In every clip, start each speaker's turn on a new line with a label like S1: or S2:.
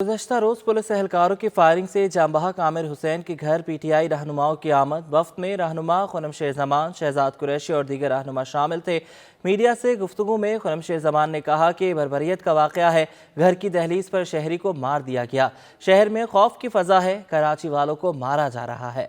S1: गुज़श्ता रोज़ police एहलकारों की firing से जाँ बहक आमिर हुसैन के घर पीटीआई रहनुमाओं की आमद। वफ्द में रहनुमा खुनमशेर ज़मान, शहजाद कुरैशी और दीगर रहनुमा शामिल थे। मीडिया से गुफ्तगू में खुनमशेर ज़मान ने कहा कि बर्बरियत का वाक़या है, घर की दहलीज पर शहरी को मार दिया गया। शहर में खौफ की फ़ज़ा है, कराची वालों को मारा जा रहा है।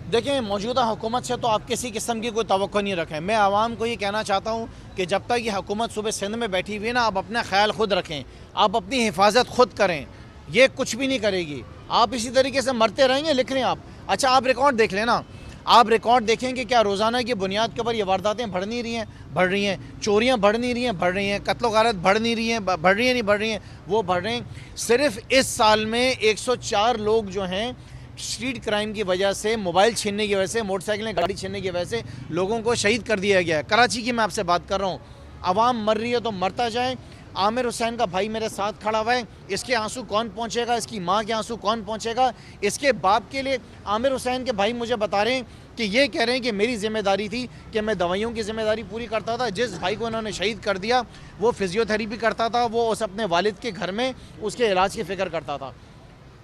S2: देखें, मौजूदा हुकूमत से तो आप किसी किस्म की कोई तवक्को नहीं रखें। मैं आवाम को ये कहना चाहता हूँ कि जब तक ये हुकूमत सूबे सिंध में बैठी हुई है ना, आप अपना ख्याल खुद रखें, आप अपनी हिफाजत खुद करें। ये कुछ भी नहीं करेगी। आप इसी तरीके से मरते रहेंगे। लिख लें आप। अच्छा, आप रिकॉर्ड देख लेना। आप रिकॉर्ड देखें कि क्या रोज़ाना की बुनियाद के ऊपर ये वारदातें बढ़ नहीं रही हैं, चोरियाँ बढ़ नहीं रही हैं, बढ़ रही हैं, कत्ल गारत बढ़ नहीं रही हैं, बढ़ रही हैं, नहीं बढ़ रही हैं, वो बढ़ रहे हैं। सिर्फ इस साल में 104 लोग जो हैं स्ट्रीट क्राइम की वजह से, मोबाइल छीनने की वजह से, मोटरसाइकिलें गाड़ी छीनने की वजह से लोगों को शहीद कर दिया गया है। कराची की मैं आपसे बात कर रहा हूँ। आवाम मर रही है तो मरता जाए। आमिर हुसैन का भाई मेरे साथ खड़ा हुआ है। इसके आंसू कौन पहुँचेगा? इसकी माँ के आंसू कौन पहुँचेगा? इसके बाप के लिए आमिर हुसैन के भाई मुझे बता रहे हैं कि ये कह रहे हैं कि मेरी जिम्मेदारी थी कि मैं दवाइयों की जिम्मेदारी पूरी करता था। जिस भाई को उन्होंने शहीद कर दिया वो फिजियोथेरेपी करता था, वो उस अपने वालिद के घर में उसके इलाज की फ़िक्र करता था।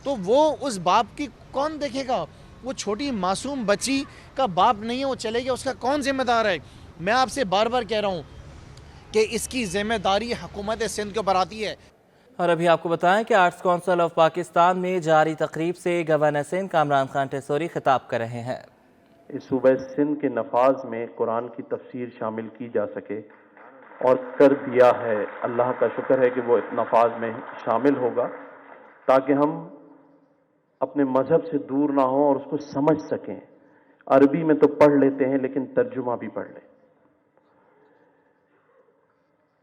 S2: तो वो उस बाप की कौन देखेगा? वो छोटी मासूम बच्ची का बाप नहीं है, वो चले गया, उसका कौन जिम्मेदार है? मैं आपसे बार बार कह रहा हूँ कि इसकी जिम्मेदारी हुकूमत सिंध के ऊपर आती है।
S1: और अभी आपको बताएं कि आर्ट्स काउंसिल ऑफ पाकिस्तान में जारी तकरीब से गवर्नर सिंध कामरान खान टेसोरी खिताब कर रहे हैं।
S3: इस सूबे सिंध के नफाज में कुरान की तफसीर शामिल की जा सके और कर दिया है। अल्लाह का शुक्र है कि वो नफाज में शामिल होगा ताकि हम अपने मजहब से दूर ना हो और उसको समझ सकें। अरबी में तो पढ़ लेते हैं लेकिन तर्जुमा भी पढ़ लें।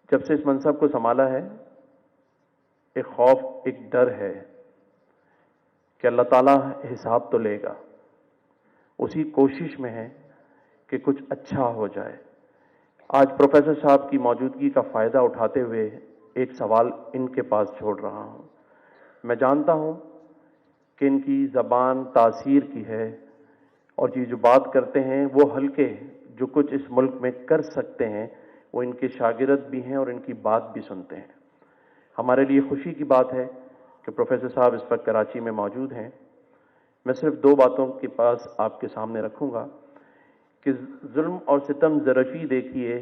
S3: जब से इस मनसब को संभाला है, एक खौफ, एक डर है कि अल्लाह ताला हिसाब तो लेगा। उसी कोशिश में है कि कुछ अच्छा हो जाए। आज प्रोफेसर साहब की मौजूदगी का फ़ायदा उठाते हुए एक सवाल इनके पास छोड़ रहा हूं। मैं जानता हूं कि इनकी ज़बान तासीर की है और ये जो बात करते हैं वो हल्के जो कुछ इस मुल्क में कर सकते हैं वो इनके शागिर्द भी हैं और इनकी बात भी सुनते हैं। हमारे लिए खुशी की बात है कि प्रोफेसर साहब इस वक्त कराची में मौजूद हैं। मैं सिर्फ दो बातों के पास आपके सामने रखूंगा कि जुल्म और सितम ज़रफ़ी देखिए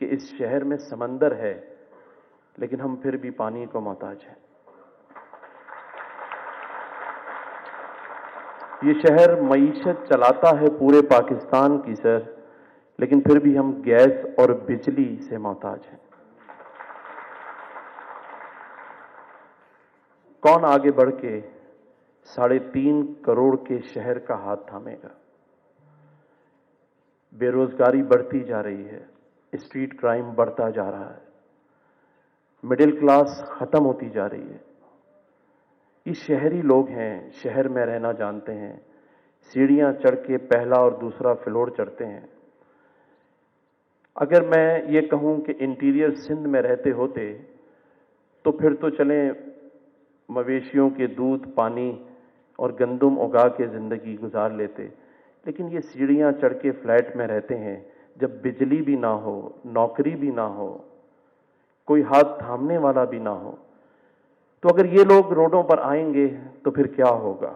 S3: कि इस शहर में समंदर है लेकिन हम फिर भी पानी को मोहताज हैं। ये शहर मईशत चलाता है पूरे पाकिस्तान की सर, लेकिन फिर भी हम गैस और बिजली से मोहताज हैं। कौन आगे बढ़ के 3.5 करोड़ के शहर का हाथ थामेगा? बेरोजगारी बढ़ती जा रही है, स्ट्रीट क्राइम बढ़ता जा रहा है, मिडिल क्लास खत्म होती जा रही है। ये शहरी लोग हैं, शहर में रहना जानते हैं, सीढ़ियां चढ़ के पहला और दूसरा फ्लोर चढ़ते हैं। अगर मैं ये कहूं कि इंटीरियर सिंध में रहते होते तो फिर तो चलें मवेशियों के दूध, पानी और गंदम उगा के ज़िंदगी गुजार लेते, लेकिन ये सीढ़ियां चढ़ के फ्लैट में रहते हैं जब बिजली भी ना हो, नौकरी भी ना हो, कोई हाथ थामने वाला भी ना हो। तो अगर ये लोग रोडों पर आएंगे तो फिर क्या होगा?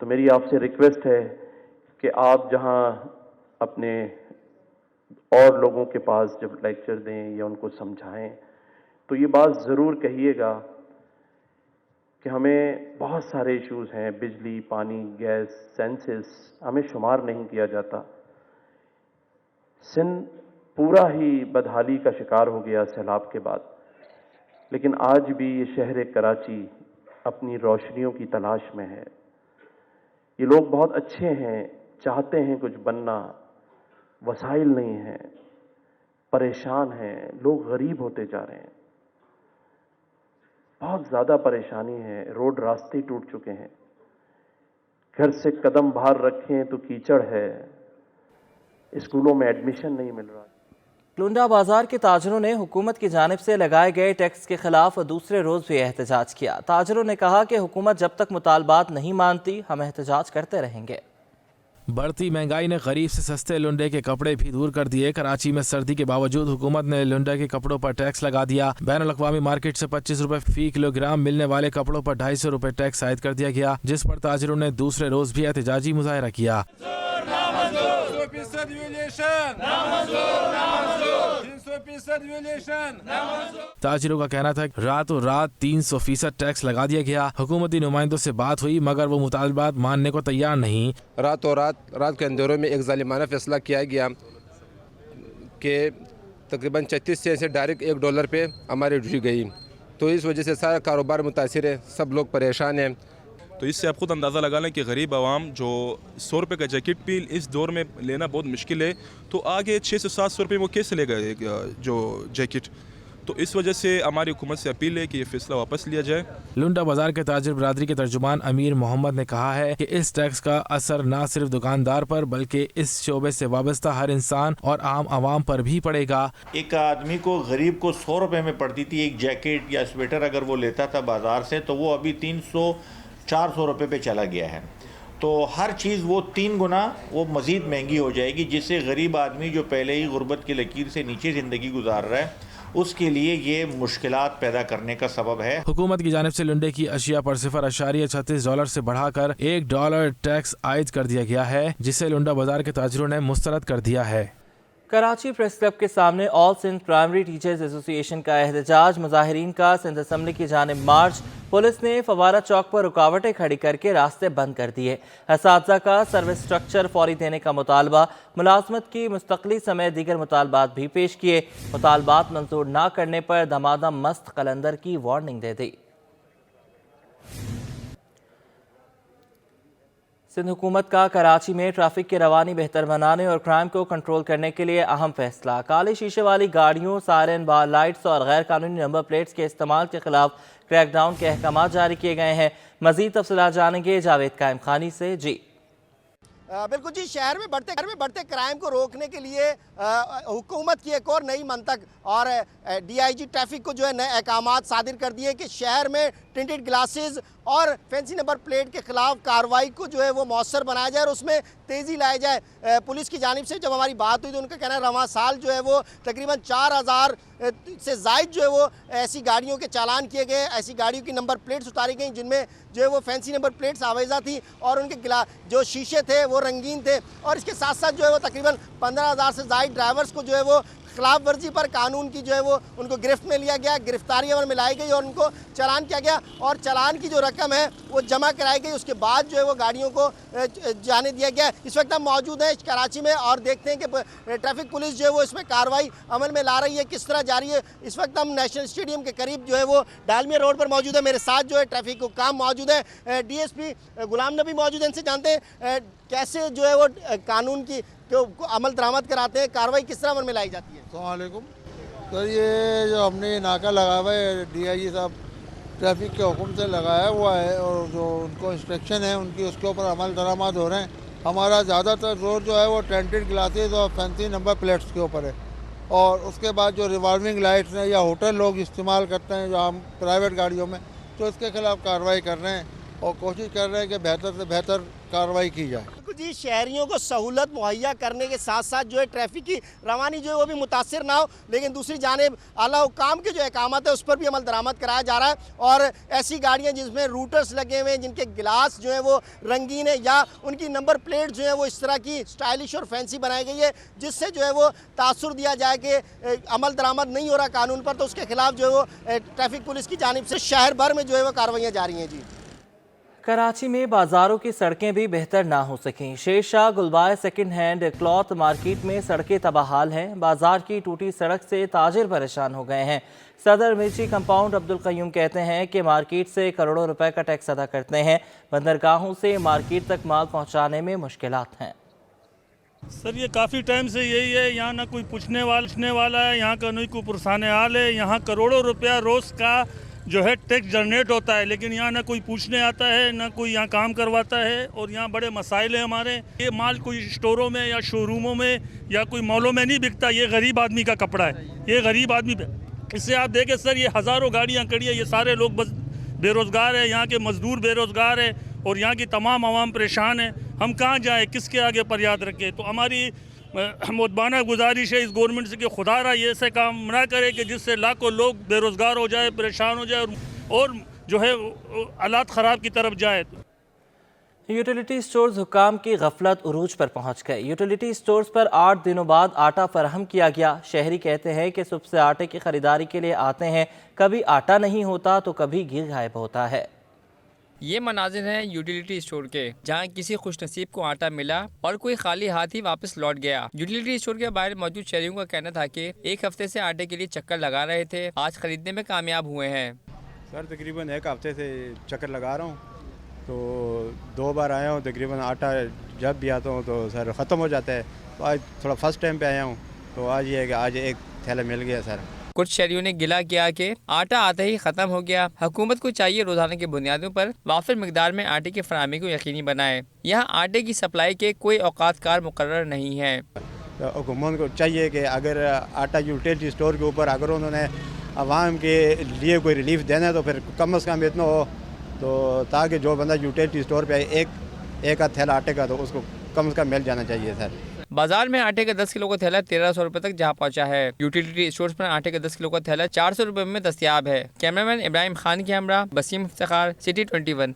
S3: तो मेरी आपसे रिक्वेस्ट है कि आप जहां अपने और लोगों के पास जब लेक्चर दें या उनको समझाएं तो ये बात ज़रूर कहिएगा कि हमें बहुत सारे इश्यूज हैं, बिजली, पानी, गैस, सेंसेस, हमें शुमार नहीं किया जाता। सिंध पूरा ही बदहाली का शिकार हो गया सैलाब के बाद, लेकिन आज भी ये शहर कराची अपनी रोशनियों की तलाश में है। ये लोग बहुत अच्छे हैं, चाहते हैं कुछ बनना, वसाइल नहीं हैं, परेशान हैं, लोग गरीब होते जा रहे हैं, बहुत ज़्यादा परेशानी है, रोड रास्ते टूट चुके हैं, घर से कदम बाहर रखें तो कीचड़ है, स्कूलों में एडमिशन नहीं मिल रहा।
S1: लुंडा बाजार के ताजरों ने हुकूमत की जानिब से लगाए गए टैक्स के खिलाफ दूसरे रोज भी एहतजाज किया। ताजरों ने कहा कि हुकूमत जब तक मुतालबात नहीं मानती हम एहतजाज करते रहेंगे।
S4: बढ़ती महंगाई ने गरीब से सस्ते लुंडे के कपड़े भी दूर कर दिए। कराची में सर्दी के बावजूद हुकूमत ने लुंडे के कपड़ों पर टैक्स लगा दिया। बैनुल अक़वामी मार्केट से 25 रुपए फी किलोग्राम मिलने वाले कपड़ों पर 250 रुपए टैक्स आयद कर दिया गया, जिस पर ताजिरों ने दूसरे रोज भी एहतजाजी मुजाहरा किया। ताजिरों का कहना था कि रातों रात 300% टैक्स लगा दिया गया। हुकूमती नुमाइंदों से बात हुई मगर वो मुतालबात मानने को तैयार नहीं।
S5: रात के अंधेरों में एक जालिमाना फैसला किया गया कि तकरीबन 36 सेंट से डायरेक्ट $1 पे हमारी ड्यूटी गई, तो इस वजह से सारा कारोबार मुतासिर है, सब लोग परेशान हैं।
S6: तो इससे आप खुद अंदाज़ा लगा लें कि गरीब आवाम जो 100 रुपये का जैकेट भी इस दौर में लेना बहुत मुश्किल है, तो आगे 600 से 700 रुपये वो कैसे लेगा जो जैकेट। तो इस वजह से हमारी हुकूमत से अपील है कि ये फैसला वापस लिया जाए।
S4: लुंडा बाजार के ताजिर बरादरी के तर्जुमान अमीर मोहम्मद ने कहा है कि इस टैक्स का असर न सिर्फ दुकानदार पर बल्कि इस शोबे से वाबस्ता हर इंसान और आम आवाम पर भी पड़ेगा।
S7: एक आदमी को, गरीब को 100 रुपये में पड़ती थी एक जैकेट या स्वेटर, अगर वो लेता था बाज़ार से तो वो अभी 300-400 रुपये पे चला गया है। तो हर चीज़ वो 3 गुना वो मज़ीद महंगी हो जाएगी, जिससे गरीब आदमी जो पहले ही गुर्बत की लकीर से नीचे ज़िंदगी गुजार रहा है उसके लिए ये मुश्किलात पैदा करने का सबब है।
S4: हुकूमत की जानिब से लुंडे की अशिया पर $0.36 से बढ़ाकर $1 टैक्स आयद कर दिया गया है, जिसे लुंडा बाजार के ताजिरों ने मुस्तरद कर दिया है।
S1: कराची प्रेस क्लब के सामने all Sindh primary teachers association का एहतजाज, मुजाहिरीन का सिंध असम्बली की जानिब मार्च। पुलिस ने फवारा चौक पर रुकावटें खड़ी करके रास्ते बंद कर दिए। असातिज़ा का सर्विस स्ट्रक्चर फौरी देने का मुतालबा, मुलाजमत की मुस्तकली समेत दीगर मुतालबात भी पेश किए। मुतालबात मंजूर न करने पर दमादम मस्त कलंदर की वार्निंग दे दी। सिंध हुकूमत का कराची में ट्रैफिक की रवानी बेहतर बनाने और क्राइम को कंट्रोल करने के लिए अहम फैसला। काले शीशे वाली गाड़ियों, सायरन, बार लाइट्स और गैर कानूनी नंबर प्लेट्स के इस्तेमाल के खिलाफ क्रैकडाउन के अहकाम जारी किए गए हैं। मजीद तफसीलात जानेंगे जावेद कायम खानी से। जी
S8: बिल्कुल जी, शहर में बढ़ते क्राइम को रोकने के लिए हुकूमत की एक और नई मंतक और DIG ट्रैफिक को जो है नए अहकामात सादिर कर दिए कि शहर में टिंटेड ग्लासेस और फैंसी नंबर प्लेट के खिलाफ कार्रवाई को जो है वो मौसर बनाया जाए और उसमें तेज़ी लाई जाए। पुलिस की जानिब से जब हमारी बात हुई तो उनका कहना है रवां साल जो है वो तकरीबन 4000 से ज़ायद जो है वो ऐसी गाड़ियों के चालान किए गए, ऐसी गाड़ियों की नंबर प्लेट्स उतारी गई जिनमें जो है वो फैंसी नंबर प्लेट्स आवेज़ा थी और उनके जो शीशे थे वो रंगीन थे। और इसके साथ साथ जो है वो तकरीबन 15,000 से ज़ायद ड्राइवर्स को जो है वो खिलाफ वर्जी पर कानून की जो है वो उनको गिरफ्त में लिया गया, गिरफ्तारी अमल में लाई गई और उनको चालान किया गया और चालान की जो रकम है वो जमा कराई गई। उसके बाद जो है वो गाड़ियों को जाने दिया गया। इस वक्त हम मौजूद हैं कराची में और देखते हैं कि ट्रैफिक पुलिस जो है वो इसमें कार्रवाई अमल में ला रही है, किस तरह जारी है। इस वक्त हम नेशनल स्टेडियम के करीब जो है वो डालमिया रोड पर मौजूद है। मेरे साथ जो है ट्रैफिक हुक्काम मौजूद है, DSP गुलाम नबी मौजूद है। इनसे जानते हैं कैसे जो है वो कानून की अमल दरामद कराते हैं, कार्रवाई किस तरह अमल में लाई जाती है।
S9: अस्सलामुअलैकुम सर, ये जो हमने नाका लगा हुआ है DIG साहब ट्रैफिक के हुक्म से लगाया हुआ है और जो उनको इंस्ट्रक्शन है उनकी उसके ऊपर अमल दरामद हो रहे हैं। हमारा ज़्यादातर जोर जो है वो टेंटेड ग्लासेस और फैंसी नंबर प्लेट्स के ऊपर है और उसके बाद जो रिवॉल्विंग लाइट्स हैं या होटल लोग इस्तेमाल करते हैं जो हम प्राइवेट गाड़ियों में, तो इसके खिलाफ कार्रवाई कर रहे हैं और कोशिश कर रहे हैं कि बेहतर से बेहतर कार्रवाई की जाए।
S8: जी, शहरियों को सहूलत मुहैया करने के साथ साथ जो है ट्रैफिक की रवानी जो है वो भी मुतासिर ना हो, लेकिन दूसरी जानिब आला हुकाम के जो अहकामात है उस पर भी अमल दरामद कराया जा रहा है। और ऐसी गाड़ियां जिसमें रूटर्स लगे हुए हैं, जिनके गिलास जो है वो रंगीन है या उनकी नंबर प्लेट जो है वो इस तरह की स्टाइलिश और फैंसी बनाई गई है जिससे जो है वो तासुर दिया जाए कि अमल दरामद नहीं हो रहा कानून पर, तो उसके खिलाफ जो है वो ट्रैफिक पुलिस की जानिब से शहर भर में जो है वो कार्रवाइयाँ जारी हैं। जी,
S1: कराची में बाजारों की सड़कें भी बेहतर ना हो सकें। Shershah Gulbai second hand cloth market में सड़कें तबाहाल हैं। बाजार की टूटी सड़क से ताजिर परेशान हो गए हैं। सदर मिर्ची कंपाउंड अब्दुल कयूम कहते हैं कि मार्केट से करोड़ों रुपए का टैक्स अदा करते हैं। बंदरगाहों से मार्केट तक माल पहुंचाने में मुश्किलात हैं।
S10: सर, ये काफ़ी टाइम से यही है, यहाँ ना कोई पूछने वाला है, यहाँ का नहीं कोई पुरसाने हाल है। यहाँ करोड़ों रुपया रोज़ का जो है टैक्स जनरेट होता है, लेकिन यहाँ ना कोई पूछने आता है, ना कोई यहाँ काम करवाता है और यहाँ बड़े मसाइल हैं हमारे। ये माल कोई स्टोरों में या शोरूमों में या कोई मॉलों में नहीं बिकता, ये गरीब आदमी का कपड़ा है, ये गरीब आदमी। इससे आप देखें सर, ये हज़ारों गाड़ियाँ खड़ी है, ये सारे लोग बस बेरोज़गार है, यहाँ के मज़दूर बेरोज़गार है اور یہاں کی تمام عوام پریشان ہیں. ہم کہاں جائیں, کس کے آگے فریاد رکھیں؟ تو ہماری مدبانہ گزارش ہے اس گورنمنٹ سے کہ خدا را یہ ایسے کام نہ کرے کہ جس سے لاکھوں لوگ بے روزگار ہو جائے, پریشان ہو جائے اور جو ہے حالات خراب کی طرف جائے.
S1: یوٹیلیٹی سٹورز حکام کی غفلت عروج پر پہنچ گئے. یوٹیلیٹی سٹورز پر 8 دنوں بعد آٹا فراہم کیا گیا. شہری کہتے ہیں کہ صبح سے آٹے کی خریداری کے لیے آتے ہیں, کبھی آٹا نہیں ہوتا تو کبھی گھی غائب ہوتا ہے.
S11: یہ مناظر ہیں یوٹیلیٹی اسٹور کے, جہاں کسی خوش نصیب کو آٹا ملا اور کوئی خالی ہاتھ ہی واپس لوٹ گیا. یوٹیلیٹی اسٹور کے باہر موجود شہریوں کا کہنا تھا کہ ایک ہفتے سے آٹے کے لیے چکر لگا رہے تھے, آج خریدنے میں کامیاب ہوئے ہیں.
S12: سر تقریباً ایک ہفتے سے چکر لگا رہا ہوں, تو 2 بار آیا ہوں. تقریباً آٹا جب بھی آتا ہوں تو سر ختم ہو جاتا ہے. تو آج تھوڑا فرسٹ ٹائم پہ آیا ہوں, تو آج یہ ہے کہ آج ایک تھیلا مل گیا سر.
S11: کچھ شہریوں نے گلا کیا کہ آٹا آتے ہی ختم ہو گیا. حکومت کو چاہیے روزانہ کی بنیادوں پر وافر مقدار میں آٹے کی فراہمی کو یقینی بنائے. یہاں آٹے کی سپلائی کے کوئی اوقات کار مقرر نہیں ہے.
S12: حکومت کو چاہیے کہ اگر آٹا یوٹیلیٹی اسٹور کے اوپر اگر انہوں نے عوام کے لیے کوئی ریلیف دینا ہے تو پھر کم از کم اتنا ہو, تو تاکہ جو بندہ یوٹیلیٹی اسٹور پہ ایک آدھ تھیلا آٹے کا تو اس کو کم از کم مل جانا چاہیے سر.
S11: بازار میں آٹے کا 10 کلو کا تھیلا 1300 روپے تک جا پہنچا ہے. یوٹیلیٹی اسٹورز پر آٹے کا 10 کلو کا تھیلا 400 روپے میں دستیاب ہے. کیمرہ مین ابراہیم خان کے ہمراہ بسیم افتخار, سٹی 21.